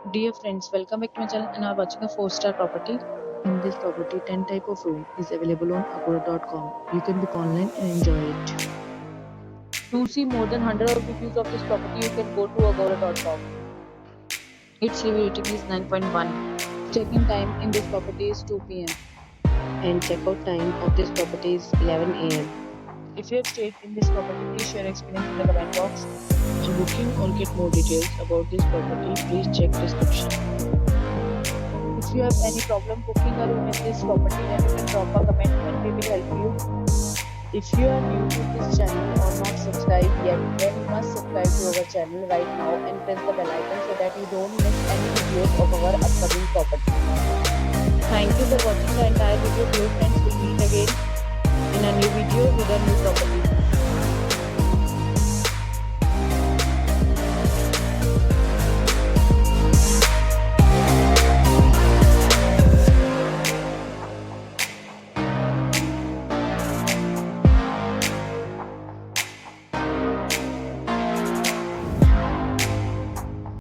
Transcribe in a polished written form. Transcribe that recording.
Dear friends, welcome back to my channel and are watching a 4-star property. In this property, 10 type of room is available on agora.com. You can book online and enjoy it. To see more than 100 of reviews of this property, you can go to agora.com. Its review rating is 9.1. Check-in time in this property is 2 p.m. and check-out time of this property is 11 a.m. If you have stayed in this property, please share your experience in the comment box. For booking or get more details about this property, please check description. If you have any problem booking a room in this property, then you can drop a comment and we will help you. If you are new to this channel or not subscribed yet, then you must subscribe to our channel right now and press the bell icon so that you don't miss any videos of our upcoming property. Thank you for watching the entire video. Dear friends, we'll meet again in a new video with a new property.